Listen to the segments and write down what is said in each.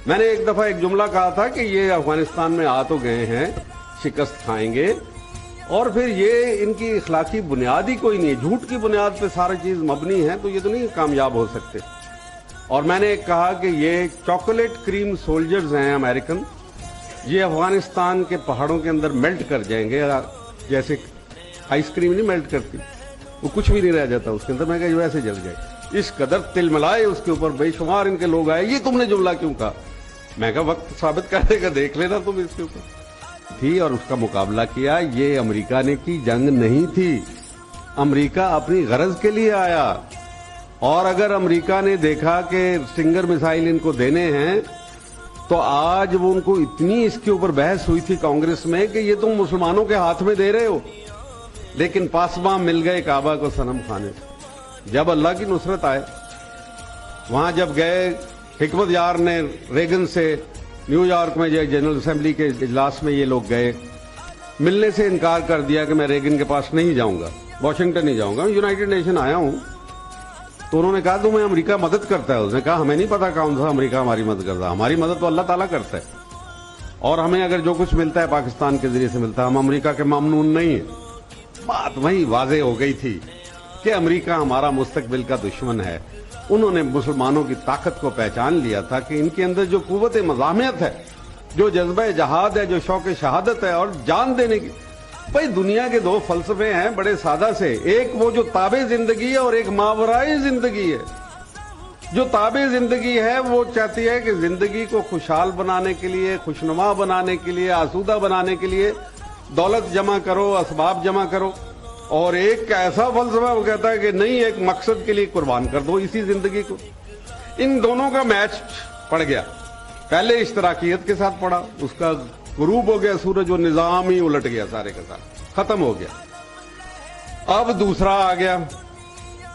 میں نے ایک دفعہ ایک جملہ کہا تھا کہ یہ افغانستان میں آ تو گئے ہیں، شکست کھائیں گے، اور پھر یہ ان کی اخلاقی بنیاد ہی کوئی نہیں ہے، جھوٹ کی بنیاد پہ ساری چیز مبنی ہے، تو یہ تو نہیں کامیاب ہو سکتے۔ اور میں نے کہا کہ یہ چاکلیٹ کریم سولجرز ہیں امریکن، یہ افغانستان کے پہاڑوں کے اندر میلٹ کر جائیں گے، جیسے آئس کریم نہیں میلٹ کرتی، وہ کچھ بھی نہیں رہ جاتا اس کے اندر۔ میں کہا ویسے جل جائے، اس قدر تل ملائے اس کے اوپر، بے شمار ان کے لوگ آئے، یہ تم نے جملہ کیوں کہا؟ میں کہا وقت ثابت کرنے کا دیکھ لینا تم اس کے اوپر تھی، اور اس کا مقابلہ کیا۔ یہ امریکہ نے کی جنگ نہیں تھی، امریکہ اپنی غرض کے لیے آیا، اور اگر امریکہ نے دیکھا کہ سٹنگر میسائل ان کو دینے ہیں تو آج وہ ان کو اتنی اس کے اوپر بحث ہوئی تھی کانگریس میں کہ یہ تم مسلمانوں کے ہاتھ میں دے رہے ہو، لیکن پاسباں مل گئے کعبہ کو صنم خانے سے۔ جب اللہ کی نصرت آئے، وہاں جب گئے، حکمت یار نے ریگن سے نیو یارک میں جنرل اسمبلی کے اجلاس میں یہ لوگ گئے، ملنے سے انکار کر دیا کہ میں ریگن کے پاس نہیں جاؤں گا، واشنگٹن نہیں جاؤں گا، میں یونائیٹڈ نیشن آیا ہوں۔ تو انہوں نے کہا تمہیں امریکہ مدد کرتا ہے؟ اس نے کہا ہمیں نہیں پتا کون سا امریکہ ہماری مدد کرتا ہے، ہماری مدد تو اللہ تعالیٰ کرتا ہے، اور ہمیں اگر جو کچھ ملتا ہے پاکستان کے ذریعے سے ملتا ہے، ہم امریکہ کے ممنون نہیں ہیں۔ بات وہی واضح ہو گئی تھی کہ امریکہ ہمارا مستقبل کا دشمن ہے۔ انہوں نے مسلمانوں کی طاقت کو پہچان لیا تھا کہ ان کے اندر جو قوت مزاحمت ہے، جو جذبہ جہاد ہے، جو شوق شہادت ہے اور جان دینے کی۔ بھائی دنیا کے دو فلسفے ہیں بڑے سادہ سے، ایک وہ جو تابع زندگی ہے اور ایک ماورائے زندگی ہے۔ جو تابع زندگی ہے وہ چاہتی ہے کہ زندگی کو خوشحال بنانے کے لیے، خوشنما بنانے کے لیے، آسودہ بنانے کے لیے دولت جمع کرو، اسباب جمع کرو، اور ایک ایسا فلسفہ وہ کہتا ہے کہ نہیں، ایک مقصد کے لیے قربان کر دو اسی زندگی کو۔ ان دونوں کا میچ پڑ گیا، پہلے اشتراکیت کے ساتھ پڑا، اس کا غروب ہو گیا سورج، وہ نظام ہی الٹ گیا، سارے کا ساتھ ختم ہو گیا۔ اب دوسرا آ گیا،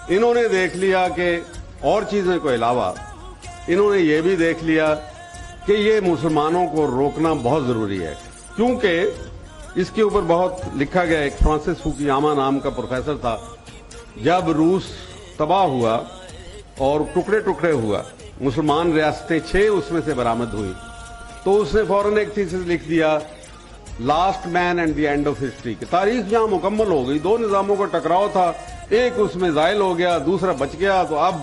انہوں نے دیکھ لیا کہ اور چیزوں کے علاوہ انہوں نے یہ بھی دیکھ لیا کہ یہ مسلمانوں کو روکنا بہت ضروری ہے، کیونکہ اس کے اوپر بہت لکھا گیا۔ ایک فرانسس فوکیاما نام کا پروفیسر تھا، جب روس تباہ ہوا اور ٹکڑے ٹکڑے ہوا، مسلمان ریاستیں 6 اس میں سے برآمد ہوئی، تو اس نے فوراً ایک تھیسس لکھ دیا، last man and the end of history, کہ تاریخ جہاں مکمل ہو گئی، دو نظاموں کا ٹکراؤ تھا، ایک اس میں زائل ہو گیا، دوسرا بچ گیا، تو اب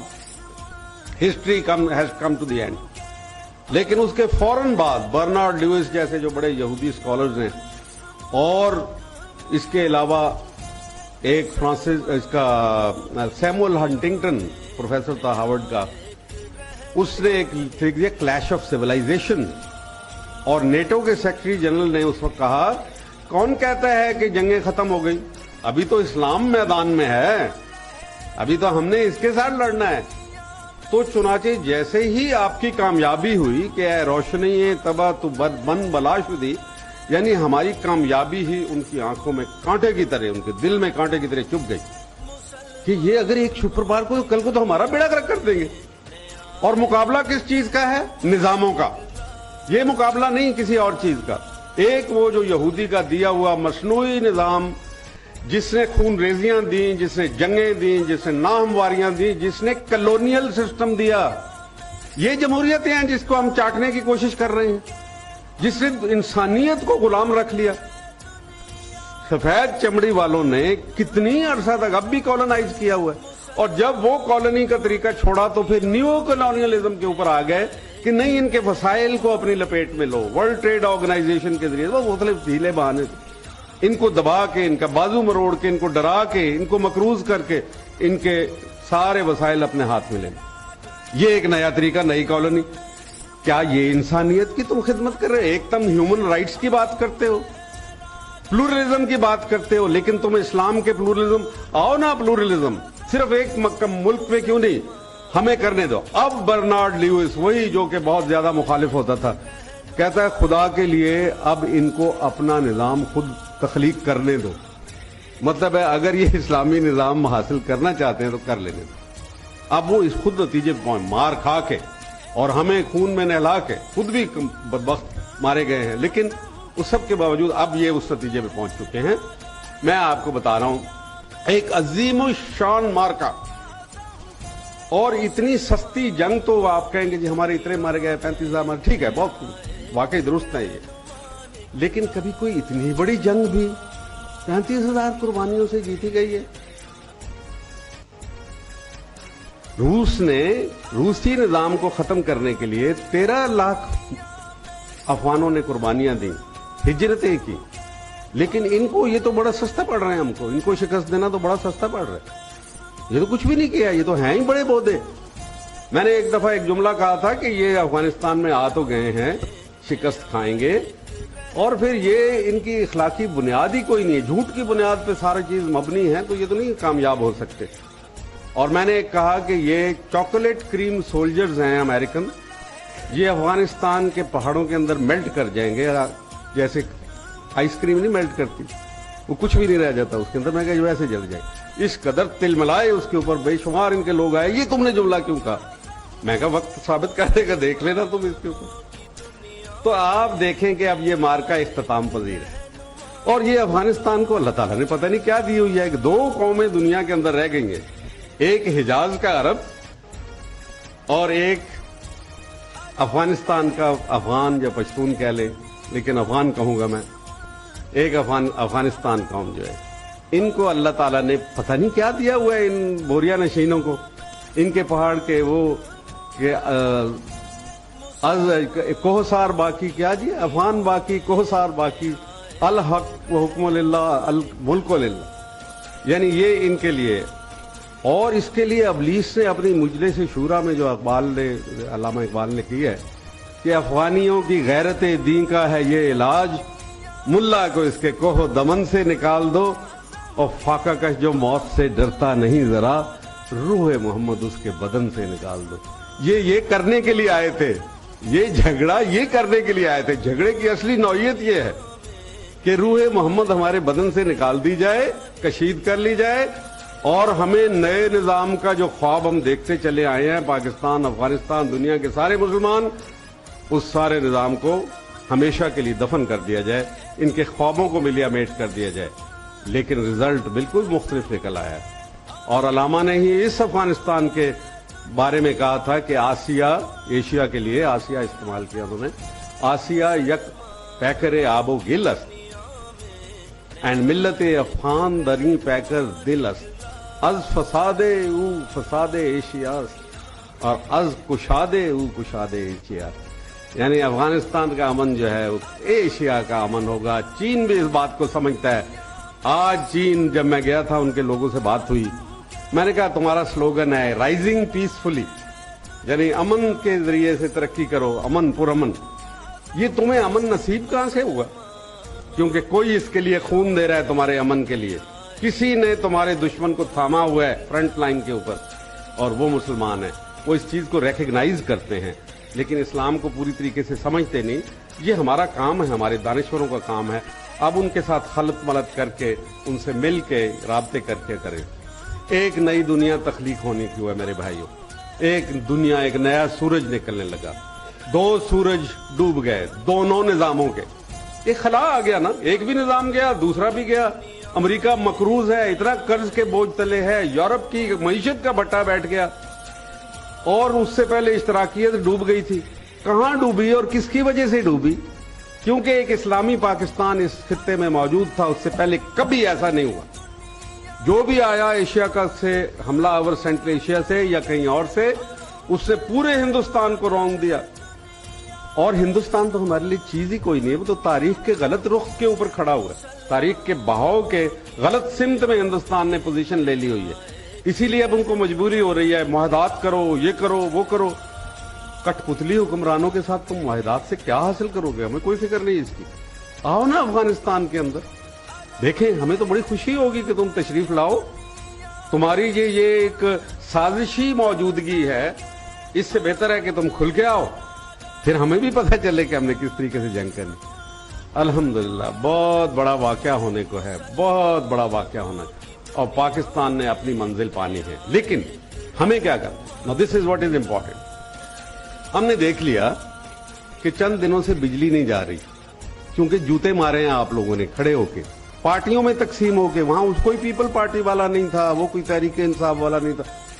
history has come to the end. لیکن اس کے فوراً بعد برنارڈ لیوس جیسے جو بڑے یہودی اسکالرز ہیں، اور اس کے علاوہ ایک فرانسس اس کا سیموئل ہنٹنگٹن پروفیسر تھا ہارورڈ کا، اس نے ایک لکھ دیا کلیش آف سیولائزیشن، اور نیٹو کے سیکرٹری جنرل نے اس وقت کہا کون کہتا ہے کہ جنگیں ختم ہو گئی، ابھی تو اسلام میدان میں ہے، ابھی تو ہم نے اس کے ساتھ لڑنا ہے۔ تو چنانچہ جیسے ہی آپ کی کامیابی ہوئی کہ اے روشنی تباہ تو بن بلا شدی، یعنی ہماری کامیابی ہی ان کی آنکھوں میں کانٹے کی طرح، ان کے دل میں کانٹے کی طرح چپ گئی کہ یہ اگر ایک شکر بار کو کل کو تو ہمارا بیڑا گرک کر دیں گے۔ اور مقابلہ کس چیز کا ہے؟ نظاموں کا، یہ مقابلہ نہیں کسی اور چیز کا۔ ایک وہ جو یہودی کا دیا ہوا مصنوعی نظام، جس نے خون ریزیاں دیں، جس نے جنگیں دیں، جس نے ناہمواریاں دیں، جس نے کلونیل سسٹم دیا، یہ جمہوریتیں ہیں جس کو ہم چاٹنے کی کوشش کر رہے ہیں، جس نے انسانیت کو غلام رکھ لیا۔ سفید چمڑی والوں نے کتنی عرصہ تک اب بھی کالونائز کیا ہوا ہے، اور جب وہ کالونی کا طریقہ چھوڑا تو پھر نیو کالونیلزم کے اوپر آ گئے کہ نہیں، ان کے وسائل کو اپنی لپیٹ میں لو، ورلڈ ٹریڈ آرگنائزیشن کے ذریعے وہ مختلف ڈھیلے بہانے، ان کو دبا کے، ان کا بازو مروڑ کے، ان کو ڈرا کے، ان کو مقروض کر کے، ان کے سارے وسائل اپنے ہاتھ میں لینا۔ یہ ایک نیا طریقہ، نئی کالونی۔ کیا یہ انسانیت کی تم خدمت کر رہے؟ ایک تم ہیومن رائٹس کی بات کرتے ہو، پلورلزم کی بات کرتے ہو، لیکن تم اسلام کے پلورلزم، آؤ نا پلورلزم، صرف ایک ملک میں کیوں نہیں، ہمیں کرنے دو۔ اب برنارڈ لیوس، وہی جو کہ بہت زیادہ مخالف ہوتا تھا، کہتا ہے خدا کے لیے اب ان کو اپنا نظام خود تخلیق کرنے دو۔ مطلب ہے اگر یہ اسلامی نظام حاصل کرنا چاہتے ہیں تو کر لینے دو۔ اب وہ اس خود نتیجے مار کھا کے اور ہمیں خون میں نہلا کے خود بھی بدبخت مارے گئے ہیں، لیکن اس سب کے باوجود اب یہ اس نتیجے پہ پہنچ چکے ہیں۔ میں آپ کو بتا رہا ہوں ایک عظیم الشان مارکا، اور اتنی سستی جنگ تو آپ کہیں گے جی ہمارے اتنے مر گئے 35,000 مر، ٹھیک ہے، بہت واقعی درست ہے یہ، لیکن کبھی کوئی اتنی بڑی جنگ بھی 35,000 قربانیوں سے جیتی گئی ہے؟ روس نے روسی نظام کو ختم کرنے کے لیے 13 لاکھ افغانوں نے قربانیاں دیں، ہجرتیں کی، لیکن ان کو یہ تو بڑا سستا پڑ رہا ہے، ہم کو ان کو شکست دینا تو بڑا سستا پڑ رہا ہے، یہ تو کچھ بھی نہیں کیا، یہ تو ہیں ہی بڑے بودے۔ میں نے ایک دفعہ ایک جملہ کہا تھا کہ یہ افغانستان میں آ تو گئے ہیں، شکست کھائیں گے، اور پھر یہ ان کی اخلاقی بنیاد ہی کوئی نہیں ہے، جھوٹ کی بنیاد پہ ساری چیز مبنی ہے، تو یہ تو نہیں کامیاب ہو سکتے۔ اور میں نے ایک کہا کہ یہ چاکلیٹ کریم سولجرز ہیں امریکن، یہ افغانستان کے پہاڑوں کے اندر میلٹ کر جائیں گے، جیسے آئس کریم نہیں میلٹ کرتی، وہ کچھ بھی نہیں رہ جاتا اس کے اندر، میں کہا ویسے جل جائے، اس قدر تل ملائے اس کے اوپر، بے شمار ان کے لوگ آئے، یہ تم نے جملہ کیوں کہا؟ میں کہا وقت ثابت کرنے کا دیکھ لینا تم اس کے اوپر۔ تو آپ دیکھیں کہ اب یہ مارکا اختتام پذیر ہے، اور یہ افغانستان کو اللہ تعالیٰ نے پتہ نہیں کیا دی ہوئی ہے کہ 2 قومیں دنیا کے اندر رہ گئی ہیں، ایک حجاز کا عرب اور ایک افغانستان کا افغان یا پشتون کہہ لیں، لیکن افغان کہوں گا میں، ایک افغانستان قوم جو ہے، ان کو اللہ تعالیٰ نے پتہ نہیں کیا دیا ہوا ہے، ان بوریا نشینوں کو، ان کے پہاڑ کے وہ کہ کوہسار باقی کیا جی، افغان باقی کوہسار باقی، الحق و حکم للہ الملک للہ، یعنی یہ ان کے لیے۔ اور اس کے لیے ابلیس نے اپنی مجلس شورا میں جو علامہ اقبال نے کی ہے کہ افغانیوں کی غیرت دین کا ہے یہ علاج، ملا کو اس کے کوہ دمن سے نکال دو، اور فاقہ کش جو موت سے ڈرتا نہیں ذرا، روح محمد اس کے بدن سے نکال دو۔ یہ کرنے کے لیے آئے تھے، یہ جھگڑا یہ کرنے کے لیے آئے تھے۔ جھگڑے کی اصلی نوعیت یہ ہے کہ روح محمد ہمارے بدن سے نکال دی جائے، کشید کر لی جائے، اور ہمیں نئے نظام کا جو خواب ہم دیکھتے چلے آئے ہیں، پاکستان، افغانستان، دنیا کے سارے مسلمان، اس سارے نظام کو ہمیشہ کے لیے دفن کر دیا جائے، ان کے خوابوں کو ملیا میٹ کر دیا جائے۔ لیکن رزلٹ بالکل مختلف نکل آیا ہے، اور علامہ نے ہی اس افغانستان کے بارے میں کہا تھا کہ آسیہ، ایشیا کے لیے آسیہ استعمال کیا انہوں نے، آسیہ یک پیکر آب و گل است اینڈ ملت افغان دری پیکر دل است، از فساد او فساد ایشیا است اور از کشاد او کشاد ایشیا، یعنی افغانستان کا امن جو ہے ایشیا کا امن ہوگا۔ چین بھی اس بات کو سمجھتا ہے۔ آج چین، جب میں گیا تھا ان کے لوگوں سے بات ہوئی، میں نے کہا تمہارا سلوگن ہے رائزنگ پیسفلی، یعنی امن کے ذریعے سے ترقی کرو، امن پرامن۔ یہ تمہیں امن نصیب کہاں سے ہوا؟ کیونکہ کوئی اس کے لیے خون دے رہا ہے تمہارے امن کے لیے، کسی نے تمہارے دشمن کو تھاما ہوا ہے فرنٹ لائن کے اوپر، اور وہ مسلمان ہیں، وہ اس چیز کو ریکگنائز کرتے ہیں، لیکن اسلام کو پوری طریقے سے سمجھتے نہیں۔ یہ ہمارا کام ہے، ہمارے دانشوروں کا کام ہے، اب ان کے ساتھ خلط ملط کر کے، ان سے مل کے رابطے کر کے کریں۔ ایک نئی دنیا تخلیق ہونے کی ہے میرے بھائیوں، ایک دنیا، ایک نیا سورج نکلنے لگا۔ 2 سورج ڈوب گئے دونوں نظاموں کے، ایک خلا آ گیا نا، ایک بھی نظام گیا دوسرا بھی گیا۔ امریکہ مقروض ہے، اتنا قرض کے بوجھ تلے ہے، یورپ کی معیشت کا بٹا بیٹھ گیا، اور اس سے پہلے اشتراکیت ڈوب گئی تھی۔ کہاں ڈوبی اور کس کی وجہ سے ڈوبی؟ کیونکہ ایک اسلامی پاکستان اس خطے میں موجود تھا، اس سے پہلے کبھی ایسا نہیں ہوا۔ جو بھی آیا ایشیا کا سے حملہ آور سینٹرل ایشیا سے یا کہیں اور سے، اس سے پورے ہندوستان کو رونگ دیا، اور ہندوستان تو ہمارے لیے چیز ہی کوئی نہیں ہے، وہ تو تاریخ کے غلط رخ کے اوپر کھڑا ہوا ہے، تاریخ کے بہاؤ کے غلط سمت میں ہندوستان نے پوزیشن لے لی ہوئی ہے۔ اسی لیے اب ان کو مجبوری ہو رہی ہے، معاہدات کرو، یہ کرو وہ کرو۔ کٹ پتلی حکمرانوں کے ساتھ تم معاہدات سے کیا حاصل کرو گے؟ ہمیں کوئی فکر نہیں اس کی۔ آؤ نا افغانستان کے اندر دیکھیں، ہمیں تو بڑی خوشی ہوگی کہ تم تشریف لاؤ۔ تمہاری یہ ایک سازشی موجودگی ہے، اس سے بہتر ہے کہ تم کھل کے آؤ، پھر ہمیں بھی پتہ چلے کہ ہم نے کس طریقے سے جنگ کرنی۔ الحمدللہ بہت بڑا واقعہ ہونے کو ہے، بہت بڑا واقعہ ہونا ہے، اور پاکستان نے اپنی منزل پانی ہے۔ لیکن ہمیں کیا کرنا؟ Now this is what is important۔ ہم نے دیکھ لیا کہ چند دنوں سے بجلی نہیں جا رہی، کیونکہ جوتے مارے ہیں آپ لوگوں نے کھڑے ہو کے، پارٹیوں میں تقسیم ہو کے، وہاں کوئی پیپل پارٹی والا نہیں تھا، وہ کوئی تحریک انصاف والا نہیں تھا،